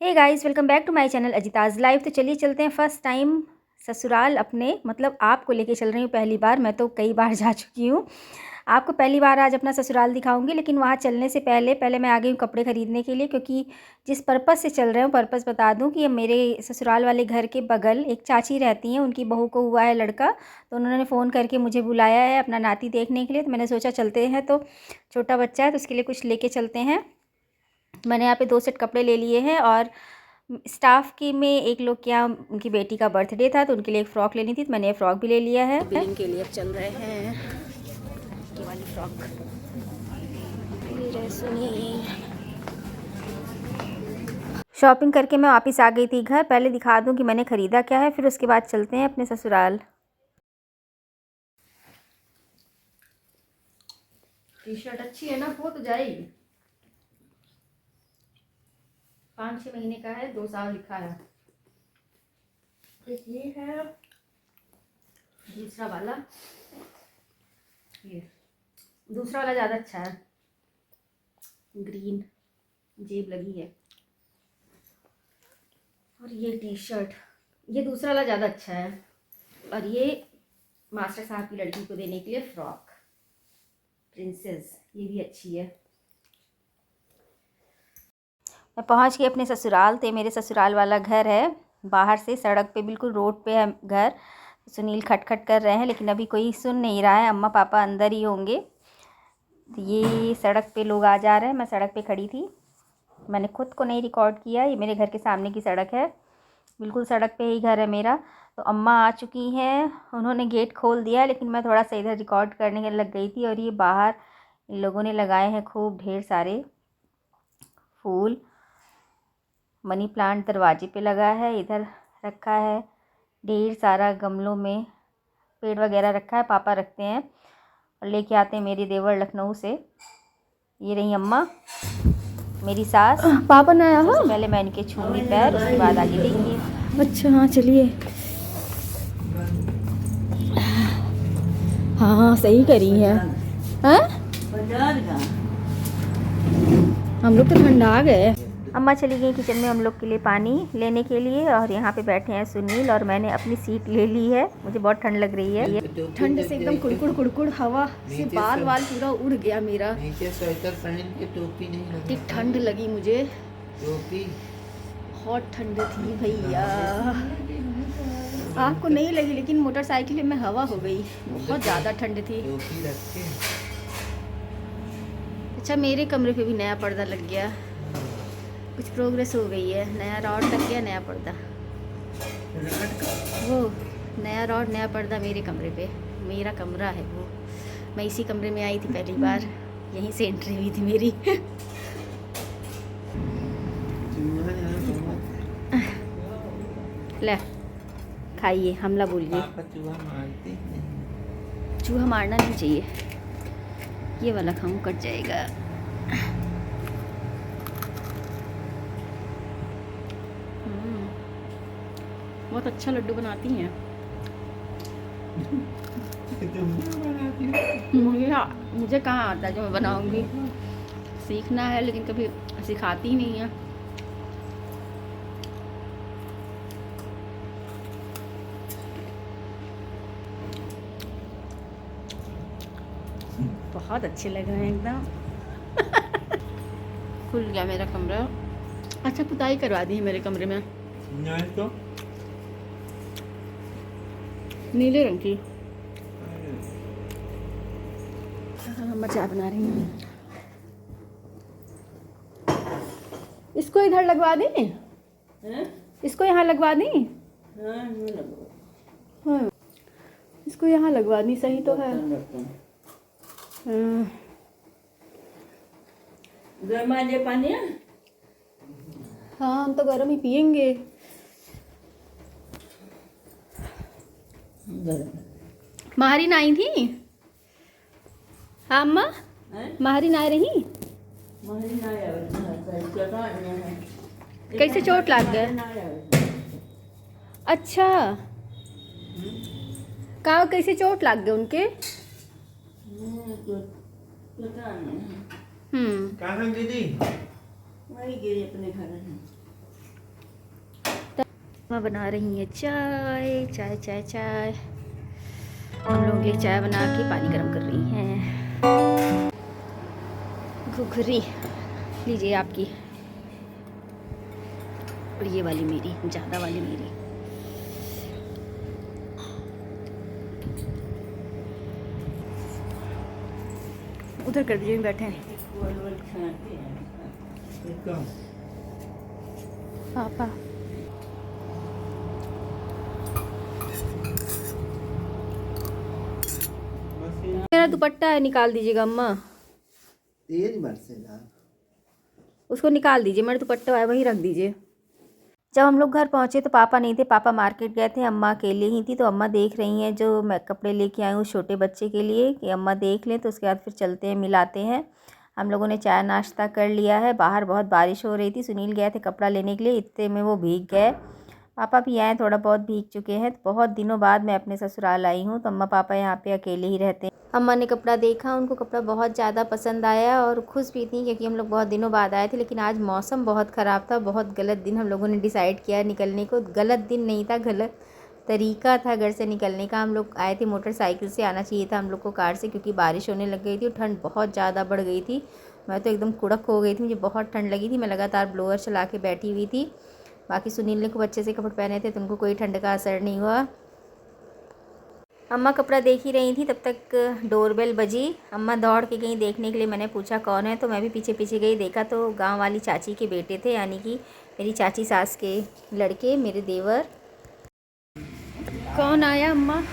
Hey guys, welcome back to my channel Ajita's live. तो चलिए चलते हैं फर्स्ट टाइम ससुराल अपने, मतलब आपको लेके चल रही हूँ पहली बार। मैं तो कई बार जा चुकी हूँ, आपको पहली बार आज अपना ससुराल दिखाऊंगी। लेकिन वहाँ चलने से पहले मैं आ गई हूँ कपड़े ख़रीदने के लिए, क्योंकि जिस पर्पज़ से चल रहे हूँ पर्पज़ बता दूँ कि मेरे ससुराल वाले घर के बगल एक चाची रहती हैं, उनकी बहू को हुआ है लड़का, तो उन्होंने फ़ोन करके मुझे बुलाया है अपना नाती देखने के लिए। तो मैंने सोचा चलते हैं, तो छोटा बच्चा है तो उसके लिए कुछ लेके चलते हैं। मैंने यहाँ पे 2 सेट कपड़े ले लिए हैं, और स्टाफ की में एक लोग क्या उनकी बेटी का बर्थडे था तो उनके लिए एक फ़्रॉक लेनी थी, तो मैंने ये फ़्रॉक भी ले लिया है। बिलिंग के लिए अब चल रहे हैं, ये वाली फ़्रॉक ले रहे सुनील। शॉपिंग करके मैं वापस आ गई थी घर। पहले दिखा दूं कि मैंने ख़रीदा क्या है, फिर उसके बाद चलते हैं अपने ससुराल। टी शर्ट अच्छी है ना, हो तो जाएगी। 5-6 महीने का है, 2 साल लिखा है। एक ये है, दूसरा वाला, ये दूसरा वाला ज़्यादा अच्छा है, ग्रीन जेब लगी है। और ये टी शर्ट, ये दूसरा वाला ज़्यादा अच्छा है। और ये मास्टर साहब की लड़की को देने के लिए फ्रॉक प्रिंसेस, ये भी अच्छी है। मैं पहुंच गई अपने ससुराल। तो मेरे ससुराल वाला घर है, बाहर से सड़क पे, बिल्कुल रोड पे है घर। सुनील खटखट कर रहे हैं लेकिन अभी कोई सुन नहीं रहा है, अम्मा पापा अंदर ही होंगे। तो ये सड़क पे लोग आ जा रहे हैं, मैं सड़क पे खड़ी थी, मैंने खुद को नहीं रिकॉर्ड किया। ये मेरे घर के सामने की सड़क है, बिल्कुल सड़क पे ही घर है मेरा। तो अम्मा आ चुकी हैं, उन्होंने गेट खोल दिया, लेकिन मैं थोड़ा सा इधर रिकॉर्ड करने के लग गई थी। और ये बाहर इन लोगों ने लगाए हैं खूब ढेर सारे फूल, मनी प्लांट दरवाजे पे लगा है, इधर रखा है ढेर सारा गमलों में पेड़ वगैरह रखा है, पापा रखते हैं और लेके आते हैं मेरे देवर लखनऊ से। ये रही अम्मा, मेरी सास। पापा ने आया सबसे पहले मैं इनके छूंगी पैर, उसके बाद आगे देखिए। अच्छा हाँ चलिए। हाँ सही करी है। हैं? हम लोग तो ठंडा आ गए। अम्मा चली गई किचन में हम लोग के लिए पानी लेने के लिए, और यहाँ पे बैठे हैं सुनील, और मैंने अपनी सीट ले ली है। मुझे बहुत ठंड लग रही है, ठंड से एकदम कुड़कुड़ कुड़कुड़ हवा से बाल पूरा उड़ गया मेरा। नीचे स्वेटर पहन के टोपी नहीं इतनी ठंड लगी मुझे, टोपी बहुत ठंड थी भैया। आपको नहीं लगी, लेकिन मोटरसाइकिल में हवा हो गई, बहुत ज़्यादा ठंड थी। टोपी रख के। अच्छा मेरे कमरे पे भी नया पर्दा लग गया, कुछ प्रोग्रेस हो गई है। नया रॉड लग गया, नया पर्दा, वो नया रॉड नया पर्दा मेरे कमरे पे। मेरा कमरा है वो, मैं इसी कमरे में आई थी पहली बार, यहीं से एंट्री हुई थी मेरी। ले खाइए, हमला बोलिए। चूहा मारना नहीं चाहिए, ये वाला खाऊं कट जाएगा। बहुत अच्छा लड्डू बनाती हैं। मुझे कहाँ आता है जो मैं बनाऊंगी, सीखना है लेकिन कभी सिखाती नहीं है। बहुत अच्छे लग रहे हैं एकदम। खुल गया मेरा कमरा। अच्छा पुताई करवा दी है मेरे कमरे में, नहीं तो नीले रंग की। हम चाय बना रही हूँ, इसको इधर लगवा दी, इसको यहाँ लगवा दी। हाँ इसको यहाँ लगवा दी, सही तो है। गर्मा जे पानी है? हाँ हम तो गर्म ही पियेंगे। माहरीन आई थी? हाँ अम्मा, माहरीन आ रही? कैसे चोट लग गया? अच्छा का कैसे चोट लग गए उनके? कहाँ दीदी? वही गिरी अपने घर में। माँ बना रही हैं चाय चाय चाय चाय। हम लोग के लिए चाय बना के पानी गर्म कर रही हैं। घुघरी लीजिए आपकी, और ये वाली मेरी, ज़्यादा वाली मेरी। उधर कर दीजिए, बैठे हैं एकदम पापा। मेरा दुपट्टा है, निकाल दीजिएगा अम्मा। तेज बरसेगा। उसको निकाल दीजिए, मेरा दुपट्टा है वही रख दीजिए। जब हम लोग घर पहुँचे तो पापा नहीं थे, पापा मार्केट गए थे, अम्मा अकेले ही थी। तो अम्मा देख रही हैं जो मैं कपड़े लेके आई हूँ छोटे बच्चे के लिए, कि अम्मा देख लें, तो उसके बाद फिर चलते हैं मिलाते हैं। हम लोगों ने चाय नाश्ता कर लिया है। बाहर बहुत बारिश हो रही थी, सुनील गए थे कपड़ा लेने के लिए, इतने में वो भीग गए। पापा भी आए, थोड़ा बहुत भीग चुके हैं। तो बहुत दिनों बाद मैं अपने ससुराल आई हूँ, तो अम्मा पापा यहाँ पे अकेले ही रहते हैं। अम्मा ने कपड़ा देखा, उनको कपड़ा बहुत ज़्यादा पसंद आया और खुश भी थी, क्योंकि हम लोग बहुत दिनों बाद आए थे। लेकिन आज मौसम बहुत ख़राब था, बहुत गलत दिन हम लोगों ने डिसाइड किया निकलने को। गलत दिन नहीं था, गलत तरीका था घर से निकलने का। हम लोग आए थे मोटरसाइकिल से, आना चाहिए था हम लोग को कार से, क्योंकि बारिश होने लग गई थी और ठंड बहुत ज़्यादा बढ़ गई थी। मैं तो एकदम कुड़क हो गई थी, मुझे बहुत ठंड लगी थी। मैं लगातार ब्लोअर चला के बैठी हुई थी। बाकी सुनील ने खूब अच्छे से कपड़े पहने थे, तो उनको कोई ठंड का असर नहीं हुआ। अम्मा कपड़ा देख ही रही थी, तब तक डोरबेल बजी। अम्मा दौड़ के गई देखने के लिए। मैंने पूछा कौन है, तो मैं भी पीछे पीछे गई। देखा तो गांव वाली चाची के बेटे थे, यानी कि मेरी चाची सास के लड़के, मेरे देवर। कौन आया अम्मा?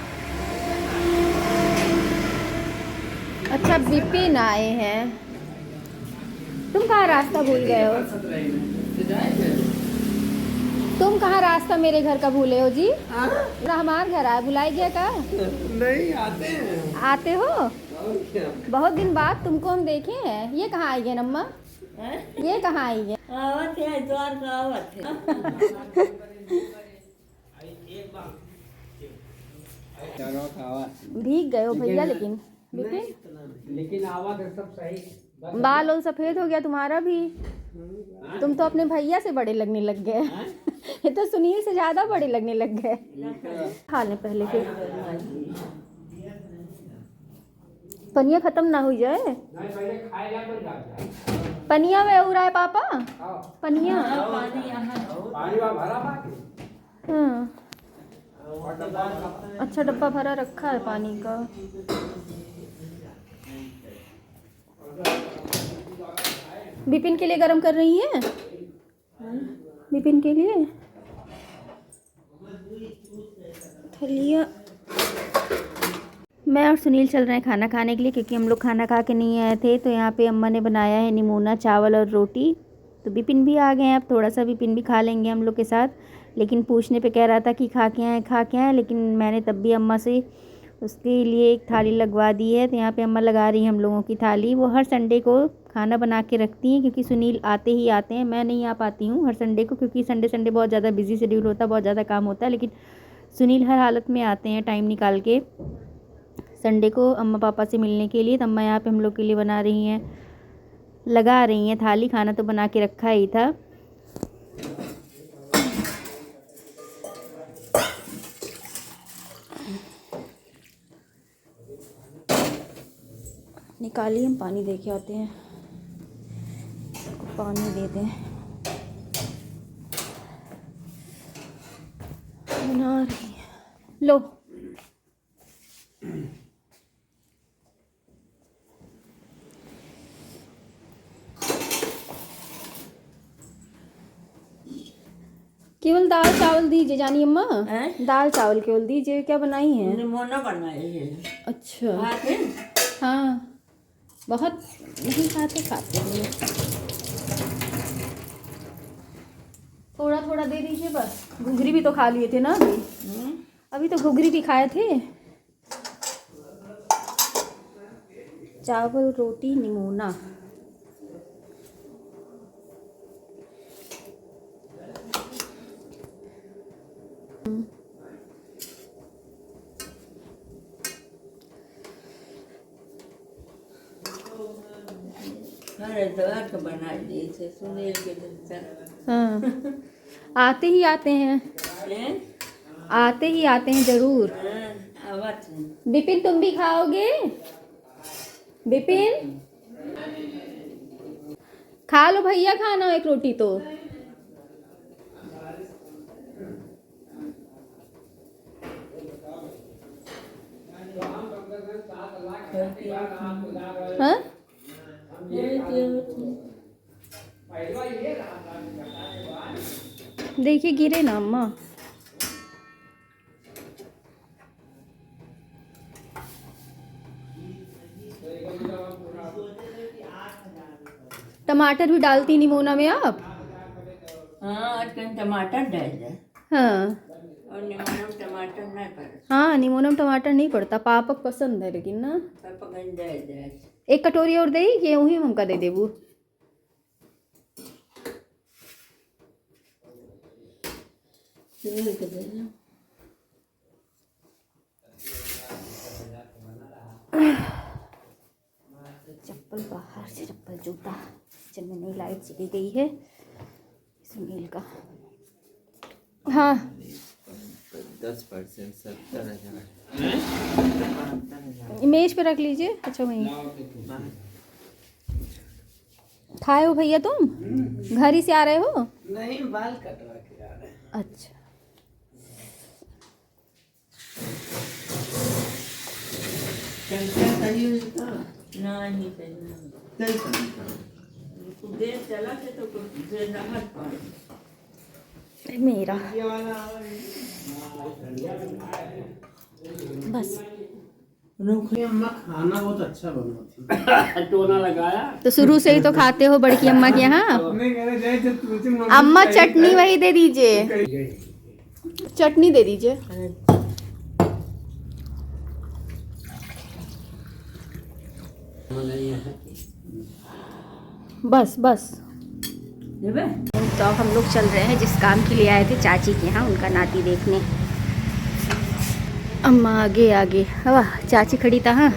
अच्छा, विपिन आए हैं। तुम कहाँ रास्ता भूल गए हो? तुम कहाँ रास्ता मेरे घर का भूले हो जी? हमारे घर आए, भुलाई गया का? नहीं आते हैं। आते हो? बहुत दिन बाद तुमको हम देखे हैं। ये कहाँ आई है नम्मा? ये कहाँ आई है? आवत है, द्वार का आवत है। भीग गए हो भैया, लेकिन आवाज सब सही। बाल और सफ़ेद हो गया तुम्हारा भी। तुम तो अपने भैया से बड़े लगने लग गए। ये तो सुनील से ज़्यादा बड़े लगने लग गए। खा लें पहले, फिर पनिया ख़त्म ना हो जाए। पनिया में हो रहा है पापा, पनिया। हाँ, अच्छा डब्बा भरा रखा है पानी का। विपिन के लिए गरम कर रही है, विपिन के लिए थलिया। मैं और सुनील चल रहे हैं खाना खाने के लिए, क्योंकि हम लोग खाना खा के नहीं आए थे। तो यहाँ पे अम्मा ने बनाया है निमोना, चावल और रोटी। तो विपिन भी आ गए हैं, अब थोड़ा सा विपिन भी खा लेंगे हम लोग के साथ। लेकिन पूछने पे कह रहा था कि खा के आए, लेकिन मैंने तब भी अम्मा से उसके लिए एक थाली लगवा दी है। तो यहाँ पे अम्मा लगा रही हैं हम लोगों की थाली। वो हर संडे को खाना बना के रखती हैं, क्योंकि सुनील आते ही आते हैं। मैं नहीं आ पाती हूँ हर संडे को, क्योंकि संडे बहुत ज़्यादा बिजी शेड्यूल होता है, बहुत ज़्यादा काम होता है। लेकिन सुनील हर हालत में आते हैं टाइम निकाल के संडे को अम्मा पापा से मिलने के लिए। तो अम्मा यहाँ पे हम लोग के लिए बना रही हैं, लगा रही हैं थाली। खाना तो बना के रखा ही था। निकालिए, हम पानी दे के आते हैं। पानी दे दें, बना रही है। लो, केवल दाल चावल दीजिए जानी अम्मा। दाल चावल केवल दीजिए। क्या बनाई है? निमोना बनाए है। अच्छा, खाते? हाँ, बहुत नहीं खाते हैं। थोड़ा थोड़ा दे दीजिए बस। घुघरी भी तो खा लिए थे ना अभी तो घुघरी भी खाए थे। चावल रोटी निमोना। अरे द्वार का बना दिए थे सुनील के दिन। हाँ, आते ही आते हैं। आते हैं? आते हैं जरूर। आवाते हैं। बिपिन तुम भी खाओगे? बिपिन खा लो भैया, खाना एक रोटी तो। हाँ? देखिए गिरे ना अम्मा। टमाटर भी डालती निमोना में आप? हाँ, आज कहीं टमाटर डाल दे। हाँ और निमोनम टमाटर नहीं पड़े। हाँ, निमोना में टमाटर नहीं पड़ता, पापा को पसंद है लेकिन ना। पापा कहीं डाल दे। एक कटोरी और दे, ये वही हमका दे देबू। चप्पल बाहर से, चप्पल जूता किचन में नई लाइट चली गई है सुनील का। हाँ 10% 70,000 मेज पे रख लीजिए। अच्छा वहीं खाए हो भैया तुम? घर ही से आ रहे हो? नहीं, बाल कटवा के आ रहे हैं। अच्छा नहीं सही नहीं करना। देर चला के तो देर नमक पड़। मेरा बस। अम्मा खाना बहुत अच्छा बनाती। टोना लगाया तो शुरू से ही तो खाते हो बड़की अम्मा के यहाँ। अम्मा चटनी वही दे दीजिए, चटनी दे दीजिए। बस बस। तो अब हम लोग चल रहे हैं जिस काम के लिए आए थे चाची के यहाँ, उनका नाती देखने। अम्मा आगे आगे, वाह चाची खड़ी था। हाँ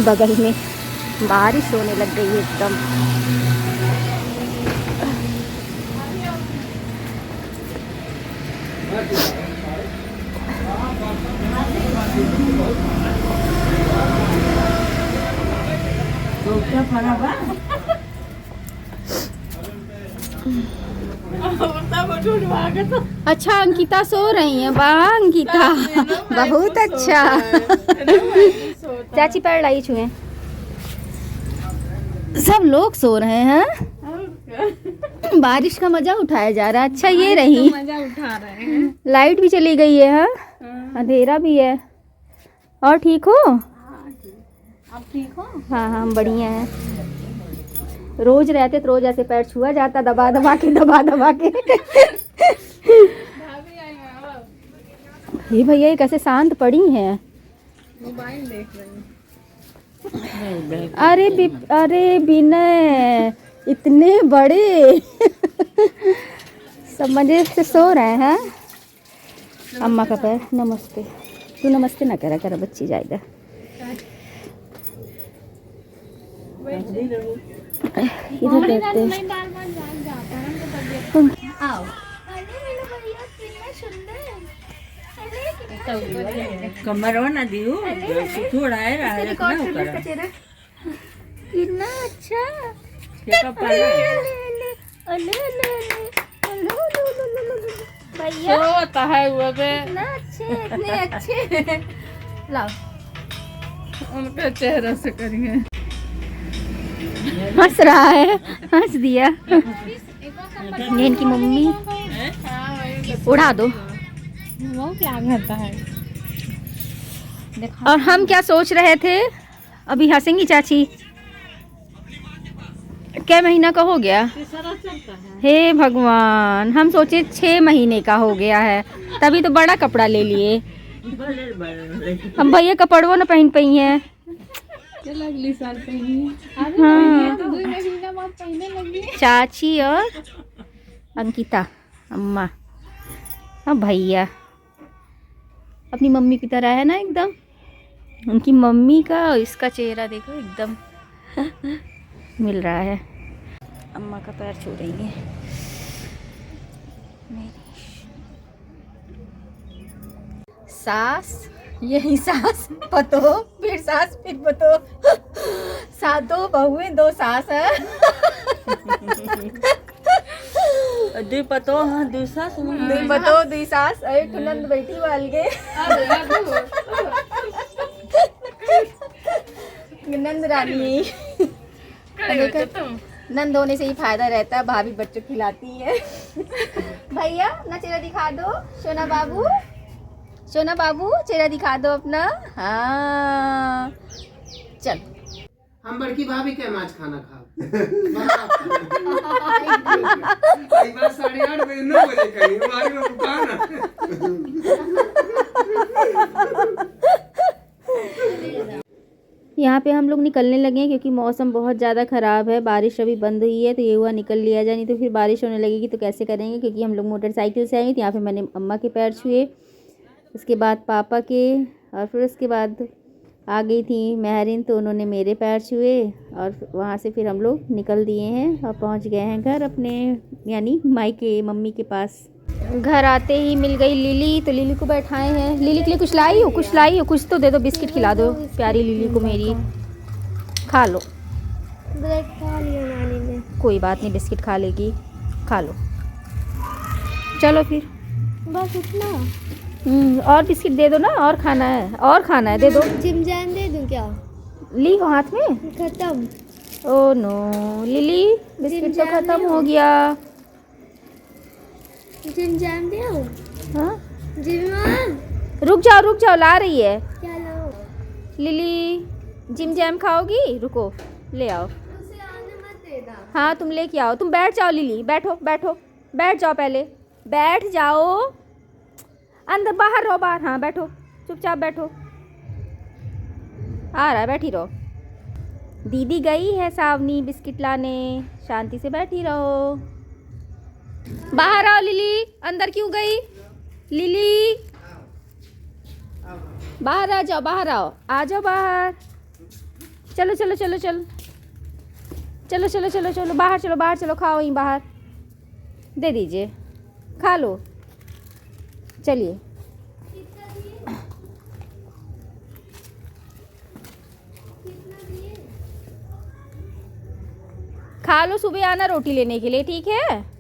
बगल में बारिश होने लग गई है एकदम। तो क्या फरा बा? अच्छा अंकिता सो रही हैं। वाह अंकिता बहुत अच्छा। चाची पैर लाई छुए, सब लोग सो रहे हैं। बारिश का मजा उठाया जा रहा है। अच्छा ये रही, मजा उठा रहे हैं। लाइट भी चली गई है। हाँ अंधेरा भी है। और ठीक हो? आप ठीक हो? हाँ हाँ हम बढ़िया हैं। रोज रहते तो रोज ऐसे पैर छुआ जाता, दबा दबा के दबा दबा के। ये भैया ये कैसे शांत पड़ी हैं। मोबाइल देख रहे हैं। अरे विनय इतने बड़े सब मजे से सो रहे हैं। अम्मा का पैर। नमस्ते। तू नमस्ते ना करा कर, बच्ची जाएगा। इधर बैठते हैं। आओ कमर हो ना दियो थोड़ा है रहा है ना ऊपर कितना अच्छा। भैया होता है वो भी इतना अच्छे, इतने अच्छे। लाओ उनका चेहरा से करिए। हंस रहा है, हंस दिया। ये इनकी मम्मी। उड़ा दो। वो क्या करता है? और हम क्या सोच रहे थे, अभी हंसेंगी चाची। क्या महीना का हो गया? हे भगवान, हम सोचे 6 महीने का हो गया है, तभी तो बड़ा कपड़ा ले लिए। हम भैया कपड़वो न पहन पाई हैं। अगली साल पहनी। हाँ। 2 महीना बाद पहने लगी। चाची और अंकिता अम्मा। हाँ भैया अपनी मम्मी की तरह है ना एकदम। उनकी मम्मी का और इसका चेहरा देखो एकदम मिल रहा है। अम्मा का पैर छू रही है मेरी सास, यही सास पतो, फिर सास फिर पतो, सातों बहुएं दो सास है। दी पतो हाँ दूसरा सुन दुई पतो दुई सास, एक नंद बैठी वाल के नंद रानी। नंद होने से ही फायदा रहता है, भाभी बच्चों खिलाती है। भैया अपना चेहरा दिखा दो, सोना बाबू, सोना बाबू चेहरा दिखा दो अपना। हाँ चल, हम बड़की भाभी के माछ खाना खा 8:30 बजे 9 बजे कहीं हमारी में दुकान यहाँ पे हम लोग निकलने लगे हैं क्योंकि मौसम बहुत ज़्यादा ख़राब है। बारिश अभी बंद हुई है तो ये हुआ निकल लिया जाए, नहीं तो फिर बारिश होने लगेगी तो कैसे करेंगे। क्योंकि हम लोग मोटरसाइकिल से आएंगे तो यहाँ पे मैंने अम्मा के पैर छुए, उसके बाद पापा के, और फिर उसके बाद आ गई थी महरिन तो उन्होंने मेरे पैर छुए। और वहाँ से फिर हम लोग निकल दिए हैं और पहुँच गए हैं घर अपने, यानी मायके मम्मी के पास। घर आते ही मिल गई लिली, तो लिली को बैठाए हैं। लिली के लिए कुछ लाई हो, कुछ लाई हो, कुछ तो दे दो, बिस्किट खिला दो प्यारी लिली को मेरी। खा लो, ब्रेड खा लिया नानी ने। कोई बात नहीं, बिस्किट खा लेगी, खा लो। चलो फिर, बस इतना। और बिस्किट दे दो ना, और खाना है, और खाना है, दे दो। जिम जैन दे दूं क्या? ली हो हाथ में। खत्म। ओ नो लिली, बिस्किट तो खत्म हो गया। जिम जैन दे आओ। हाँ जिम रुक जाओ, ला रही है क्या लाओ? लिली। जिम जैम खाओगी, रुको ले आओ। उसे आने मत देना। हाँ तुम लेके आओ, तुम बैठ जाओ लिली, बैठो बैठो, बैठ जाओ, पहले बैठ जाओ, अंदर बाहर रहो, बाहर, हाँ बैठो, चुपचाप बैठो, आ रहा है, बैठी रहो। दीदी गई है सावनी बिस्किट लाने, शांति से बैठी रहो। बाहर आओ लिली, अंदर क्यों गई लिली? बाहर आ जाओ, बाहर आओ, आ जाओ बाहर। चलो चलो चलो चलो चलो चलो चलो चलो बाहर चलो, बाहर चलो, खाओ यहीं बाहर, दे दीजिए, खा लो, चलिए। खा लो, सुबह आना रोटी लेने के लिए, ठीक है।